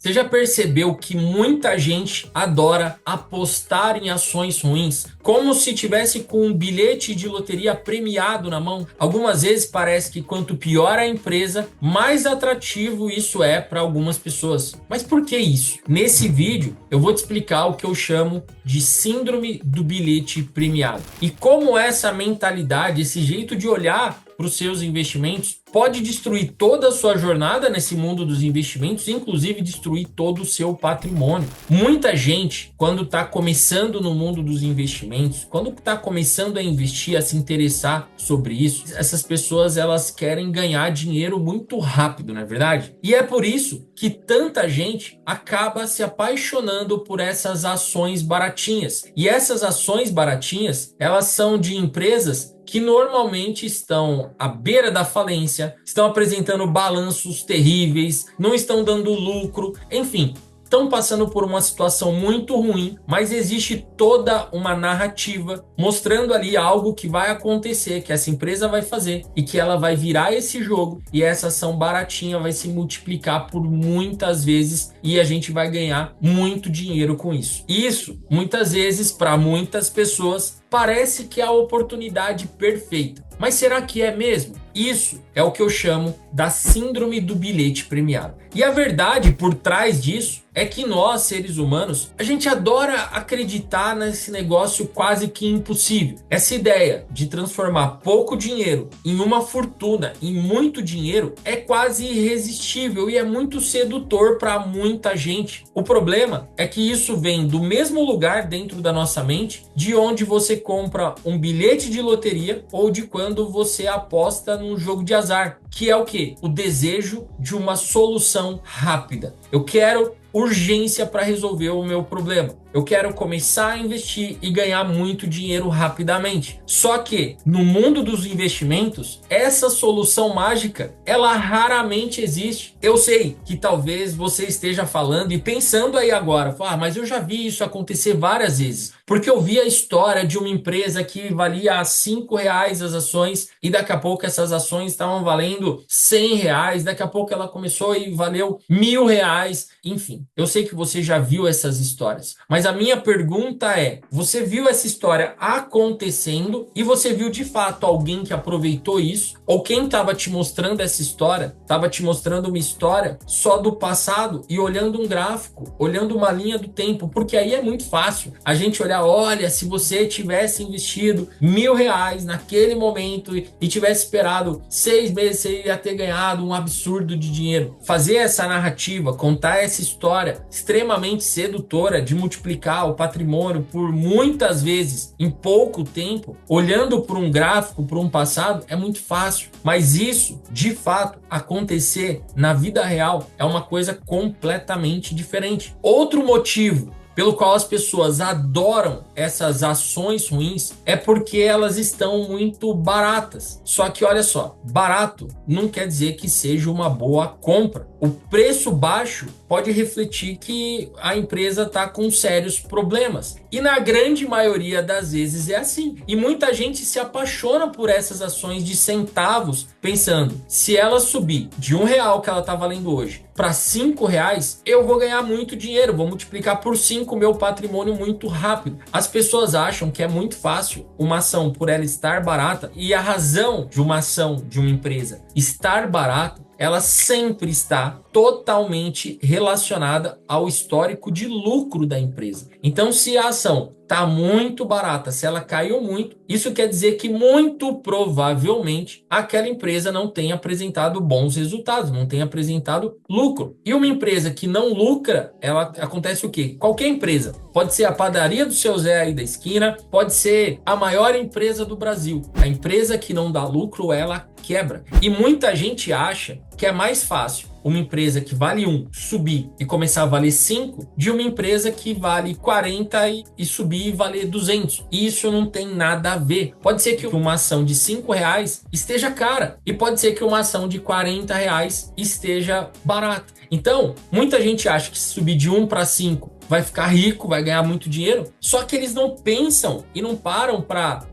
Você já percebeu que muita gente adora apostar em ações ruins, como se tivesse com um bilhete de loteria premiado na mão? Algumas vezes parece que quanto pior a empresa, mais atrativo isso é para algumas pessoas. Mas por que isso? Nesse vídeo eu vou te explicar o que eu chamo de síndrome do bilhete premiado e como essa mentalidade, esse jeito de olhar para os seus investimentos pode destruir toda a sua jornada nesse mundo dos investimentos, inclusive destruir todo o seu patrimônio. Muita gente, quando está começando no mundo dos investimentos, quando está começando a investir, a se interessar sobre isso, essas pessoas elas querem ganhar dinheiro muito rápido, não é verdade? E é por isso que tanta gente acaba se apaixonando por essas ações baratinhas. E essas ações baratinhas, elas são de empresas que normalmente estão à beira da falência, estão apresentando balanços terríveis, não estão dando lucro, enfim, estão passando por uma situação muito ruim, mas existe toda uma narrativa mostrando ali algo que vai acontecer, que essa empresa vai fazer e que ela vai virar esse jogo e essa ação baratinha vai se multiplicar por muitas vezes e a gente vai ganhar muito dinheiro com isso. Isso, muitas vezes, para muitas pessoas, parece que é a oportunidade perfeita. Mas será que é mesmo? Isso é o que eu chamo da síndrome do bilhete premiado. E a verdade por trás disso é que nós, seres humanos, a gente adora acreditar nesse negócio quase que impossível. Essa ideia de transformar pouco dinheiro em uma fortuna, em muito dinheiro, é quase irresistível e é muito sedutor para muita gente. O problema é que isso vem do mesmo lugar dentro da nossa mente de onde você compra um bilhete de loteria ou de quando você aposta num jogo de azar, que é o quê? O desejo de uma solução rápida. Eu quero urgência para resolver o meu problema. Eu quero começar a investir e ganhar muito dinheiro rapidamente. Só que no mundo dos investimentos, essa solução mágica, ela raramente existe. Eu sei que talvez você esteja falando e pensando aí agora, mas eu já vi isso acontecer várias vezes. Porque eu vi a história de uma empresa que valia R$ 5 as ações e daqui a pouco essas ações estavam valendo R$ 100, daqui a pouco ela começou e valeu R$ 1.000, enfim. Eu sei que você já viu essas histórias, mas a minha pergunta é, você viu essa história acontecendo e você viu de fato alguém que aproveitou isso? Ou quem estava te mostrando essa história, estava te mostrando uma história só do passado e olhando um gráfico, olhando uma linha do tempo? Porque aí é muito fácil a gente olhar, olha, se você tivesse investido R$ 1.000 naquele momento e tivesse esperado 6 meses, você ia ter ganhado um absurdo de dinheiro. Fazer essa narrativa, contar essa história extremamente sedutora de multiplicar o patrimônio por muitas vezes em pouco tempo, olhando por um gráfico, por um passado, é muito fácil. Mas isso, de fato, acontecer na vida real é uma coisa completamente diferente. Outro motivo pelo qual as pessoas adoram essas ações ruins é porque elas estão muito baratas. Só que olha só, barato não quer dizer que seja uma boa compra. O preço baixo pode refletir que a empresa está com sérios problemas. E na grande maioria das vezes é assim. E muita gente se apaixona por essas ações de centavos, pensando, se ela subir de R$ 1 que ela está valendo hoje para R$ 5, eu vou ganhar muito dinheiro, vou multiplicar por 5 meu patrimônio muito rápido. As pessoas acham que é muito fácil uma ação por ela estar barata, e a razão de uma ação de uma empresa estar barata, ela sempre está totalmente relacionada ao histórico de lucro da empresa. Então, se a ação está muito barata, se ela caiu muito, isso quer dizer que muito provavelmente aquela empresa não tem apresentado bons resultados, não tem apresentado lucro. E uma empresa que não lucra, ela acontece o quê? Qualquer empresa, pode ser a padaria do seu Zé aí da esquina, pode ser a maior empresa do Brasil. A empresa que não dá lucro, ela quebra. E muita gente acha que é mais fácil uma empresa que vale 1 subir e começar a valer 5 de uma empresa que vale 40 e subir e valer 200. E isso não tem nada a ver. Pode ser que uma ação de R$ 5 esteja cara e pode ser que uma ação de R$ 40 esteja barata. Então, muita gente acha que se subir de 1 para 5 vai ficar rico, vai ganhar muito dinheiro, só que eles não pensam e não param para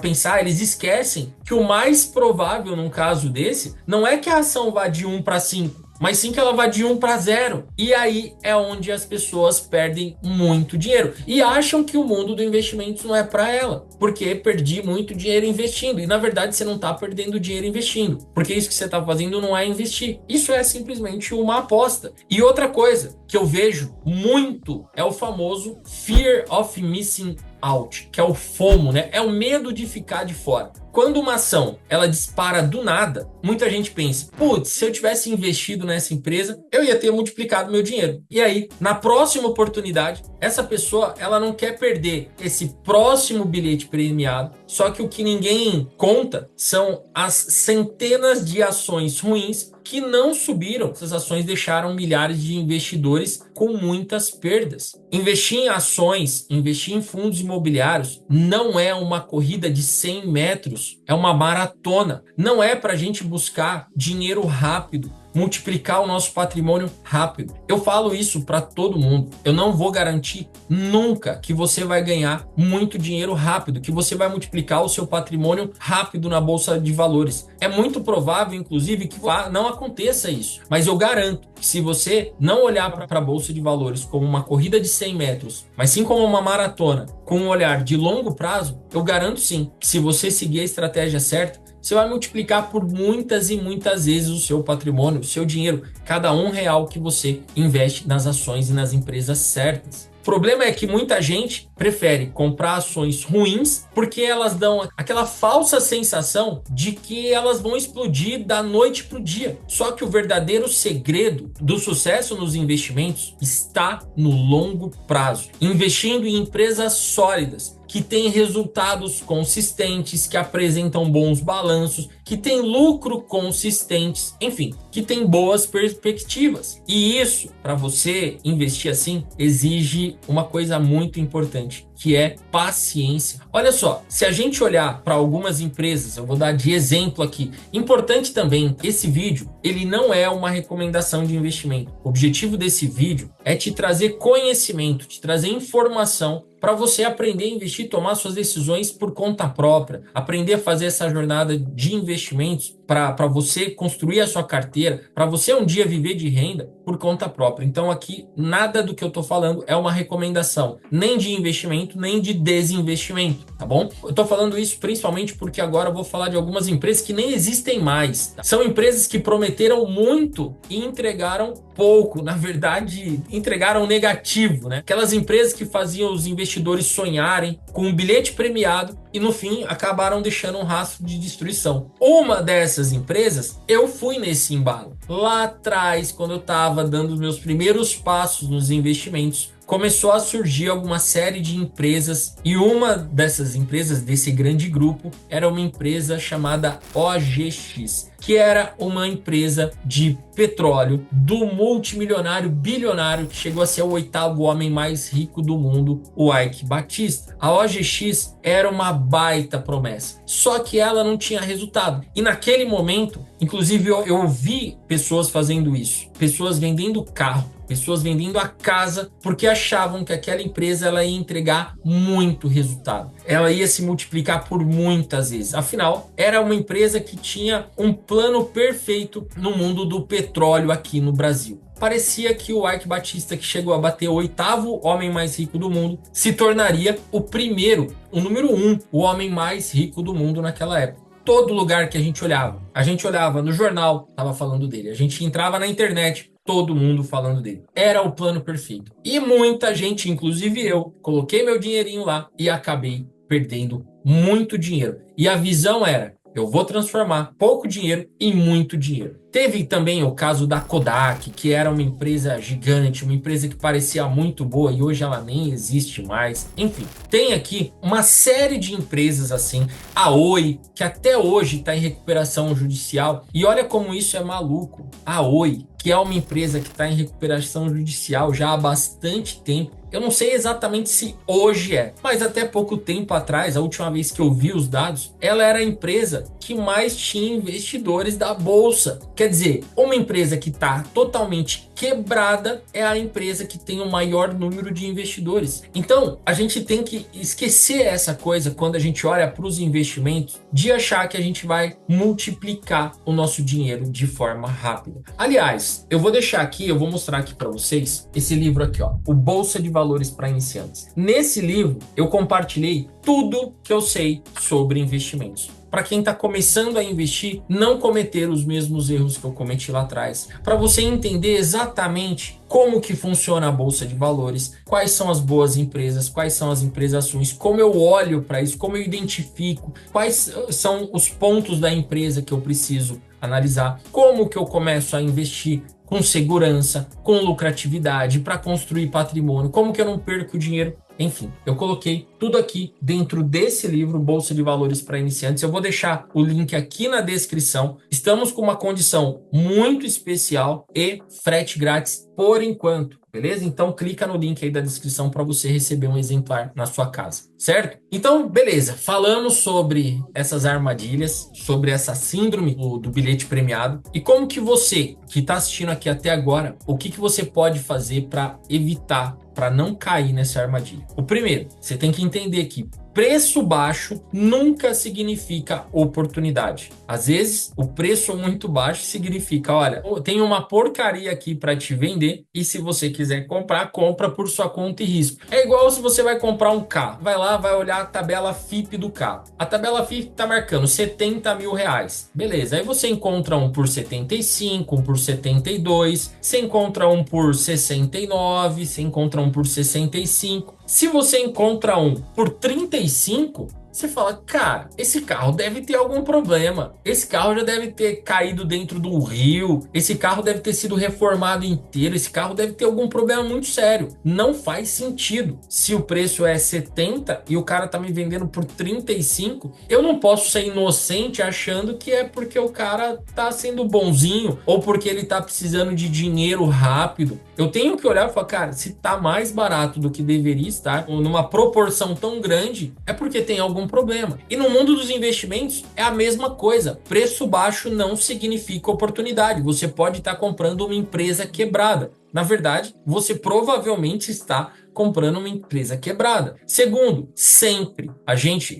pensar, eles esquecem que o mais provável num caso desse não é que a ação vá de 1 para 5, mas sim que ela vá de 1 para 0. E aí é onde as pessoas perdem muito dinheiro e acham que o mundo do investimento não é para ela, porque perdi muito dinheiro investindo. E na verdade você não está perdendo dinheiro investindo, porque isso que você está fazendo não é investir. Isso é simplesmente uma aposta. E outra coisa que eu vejo muito é o famoso Fear of Missing Out, que é o FOMO, né? É o medo de ficar de fora. Quando uma ação ela dispara do nada, muita gente pensa, putz, se eu tivesse investido nessa empresa, eu ia ter multiplicado meu dinheiro. E aí, na próxima oportunidade, essa pessoa ela não quer perder esse próximo bilhete premiado, só que o que ninguém conta são as centenas de ações ruins que não subiram. Essas ações deixaram milhares de investidores com muitas perdas. Investir em ações, investir em fundos imobiliários não é uma corrida de 100 metros, é uma maratona. Não é para a gente buscar dinheiro rápido, multiplicar o nosso patrimônio rápido. Eu falo isso para todo mundo. Eu não vou garantir nunca que você vai ganhar muito dinheiro rápido, que você vai multiplicar o seu patrimônio rápido na bolsa de valores. É muito provável, inclusive, que não aconteça isso. Mas eu garanto que se você não olhar para a bolsa de valores como uma corrida de 100 metros, mas sim como uma maratona, com um olhar de longo prazo, eu garanto sim que se você seguir a estratégia certa, você vai multiplicar por muitas e muitas vezes o seu patrimônio, o seu dinheiro, cada R$ 1 que você investe nas ações e nas empresas certas. O problema é que muita gente prefere comprar ações ruins porque elas dão aquela falsa sensação de que elas vão explodir da noite para o dia. Só que o verdadeiro segredo do sucesso nos investimentos está no longo prazo, investindo em empresas sólidas, que têm resultados consistentes, que apresentam bons balanços, que têm lucro consistentes, enfim, que têm boas perspectivas. E isso, para você investir assim, exige uma coisa muito importante, que é paciência. Olha só, se a gente olhar para algumas empresas, eu vou dar de exemplo aqui. Importante também, esse vídeo, ele não é uma recomendação de investimento. O objetivo desse vídeo é te trazer conhecimento, te trazer informação para você aprender a investir, tomar suas decisões por conta própria, aprender a fazer essa jornada de investimentos para você construir a sua carteira, para você um dia viver de renda por conta própria. Então aqui nada do que eu estou falando é uma recomendação, nem de investimento, nem de desinvestimento, tá bom? Eu estou falando isso principalmente porque agora eu vou falar de algumas empresas que nem existem mais. Tá? São empresas que prometeram muito e entregaram pouco, na verdade, entregaram negativo, né? Aquelas empresas que faziam os investidores sonharem com um bilhete premiado e no fim acabaram deixando um rastro de destruição. Uma dessas empresas, eu fui nesse embalo. Lá atrás, quando eu estava dando os meus primeiros passos nos investimentos, começou a surgir alguma série de empresas e uma dessas empresas, desse grande grupo, era uma empresa chamada OGX, que era uma empresa de petróleo do multimilionário, bilionário, que chegou a ser o 8º homem mais rico do mundo, o Eike Batista. A OGX era uma baita promessa, só que ela não tinha resultado. E naquele momento, inclusive eu ouvi pessoas fazendo isso, pessoas vendendo carro, pessoas vendendo a casa porque achavam que aquela empresa ela ia entregar muito resultado. Ela ia se multiplicar por muitas vezes. Afinal, era uma empresa que tinha um plano perfeito no mundo do petróleo aqui no Brasil. Parecia que o Eike Batista, que chegou a bater o 8º homem mais rico do mundo, se tornaria o primeiro, o número 1, o homem mais rico do mundo naquela época. Todo lugar que a gente olhava no jornal, estava falando dele. A gente entrava na internet, todo mundo falando dele. Era o plano perfeito. E muita gente, inclusive eu, coloquei meu dinheirinho lá e acabei perdendo muito dinheiro. E a visão era, eu vou transformar pouco dinheiro em muito dinheiro. Teve também o caso da Kodak, que era uma empresa gigante, uma empresa que parecia muito boa e hoje ela nem existe mais. Enfim, tem aqui uma série de empresas assim, a Oi, que até hoje está em recuperação judicial. E olha como isso é maluco. A Oi, que é uma empresa que está em recuperação judicial já há bastante tempo. Eu não sei exatamente se hoje é, mas até pouco tempo atrás, a última vez que eu vi os dados, ela era a empresa que mais tinha investidores da bolsa. Quer dizer, uma empresa que está totalmente quebrada é a empresa que tem o maior número de investidores. Então, a gente tem que esquecer essa coisa quando a gente olha para os investimentos, de achar que a gente vai multiplicar o nosso dinheiro de forma rápida. Aliás, Mas eu vou deixar aqui, eu vou mostrar aqui para vocês esse livro aqui, ó, o Bolsa de Valores para Iniciantes. Nesse livro eu compartilhei tudo que eu sei sobre investimentos. Para quem está começando a investir, não cometer os mesmos erros que eu cometi lá atrás. Para você entender exatamente como que funciona a Bolsa de Valores, quais são as boas empresas, quais são as empresas ações, como eu olho para isso, como eu identifico, quais são os pontos da empresa que eu preciso analisar, como que eu começo a investir com segurança, com lucratividade, para construir patrimônio, como que eu não perco dinheiro. Enfim, eu coloquei tudo aqui dentro desse livro, Bolsa de Valores para Iniciantes. Eu vou deixar o link aqui na descrição. Estamos com uma condição muito especial e frete grátis por enquanto, beleza? Então clica no link aí da descrição para você receber um exemplar na sua casa, certo? Então, beleza. Falamos sobre essas armadilhas, sobre essa síndrome do bilhete premiado e como que você que está assistindo aqui até agora, o que você pode fazer para evitar, para não cair nessa armadilha. O primeiro, você tem que entender que preço baixo nunca significa oportunidade. Às vezes, o preço muito baixo significa, olha, tem uma porcaria aqui para te vender e se você quiser comprar, compra por sua conta e risco. É igual se você vai comprar um carro. Vai lá, vai olhar a tabela FIP do carro. A tabela FIP está marcando 70 mil reais. Beleza, aí você encontra um por 75, um por 72, você encontra um por 69, você encontra um por 65. Se você encontra um por 35, você fala, cara, esse carro deve ter algum problema. Esse carro já deve ter caído dentro do rio. Esse carro deve ter sido reformado inteiro. Esse carro deve ter algum problema muito sério. Não faz sentido. Se o preço é 70 e o cara tá me vendendo por 35, eu não posso ser inocente achando que é porque o cara tá sendo bonzinho ou porque ele tá precisando de dinheiro rápido. Eu tenho que olhar e falar, cara, se tá mais barato do que deveria estar, ou numa proporção tão grande, é porque tem algum problema. E no mundo dos investimentos é a mesma coisa. Preço baixo não significa oportunidade. Você pode estar comprando uma empresa quebrada. Na verdade, você provavelmente está comprando uma empresa quebrada. Segundo, sempre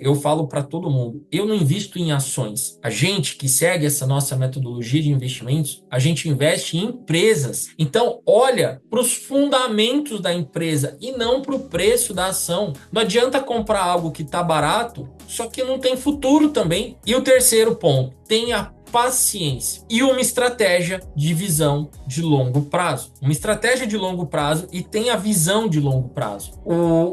eu falo para todo mundo, eu não invisto em ações. A gente que segue essa nossa metodologia de investimentos, a gente investe em empresas. Então, olha para os fundamentos da empresa e não para o preço da ação. Não adianta comprar algo que está barato, só que não tem futuro também. E o terceiro ponto, tenha paciência e uma estratégia de visão de longo prazo. Uma estratégia de longo prazo e tem a visão de longo prazo.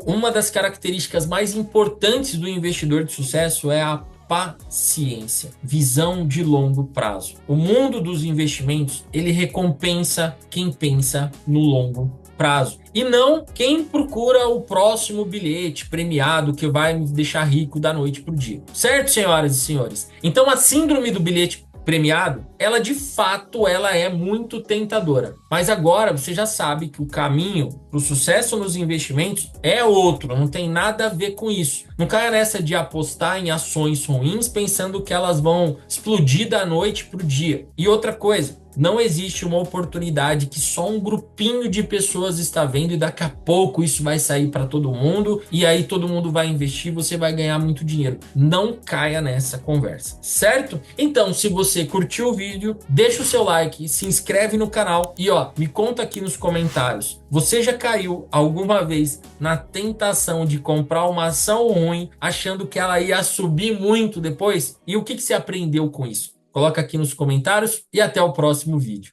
Uma das características mais importantes do investidor de sucesso é a paciência, visão de longo prazo. O mundo dos investimentos, ele recompensa quem pensa no longo prazo. E não quem procura o próximo bilhete premiado que vai me deixar rico da noite para o dia. Certo, senhoras e senhores? Então a síndrome do bilhete premiado, ela de fato ela é muito tentadora. Mas agora você já sabe que o caminho para o sucesso nos investimentos é outro, não tem nada a ver com isso. Não caia nessa de apostar em ações ruins pensando que elas vão explodir da noite para o dia. E outra coisa, não existe uma oportunidade que só um grupinho de pessoas está vendo e daqui a pouco isso vai sair para todo mundo e aí todo mundo vai investir, você vai ganhar muito dinheiro. Não caia nessa conversa, certo? Então, se você curtiu o vídeo, deixa o seu like, se inscreve no canal e ó, me conta aqui nos comentários. Você já caiu alguma vez na tentação de comprar uma ação ruim achando que ela ia subir muito depois? E o que você aprendeu com isso? Coloca aqui nos comentários e até o próximo vídeo.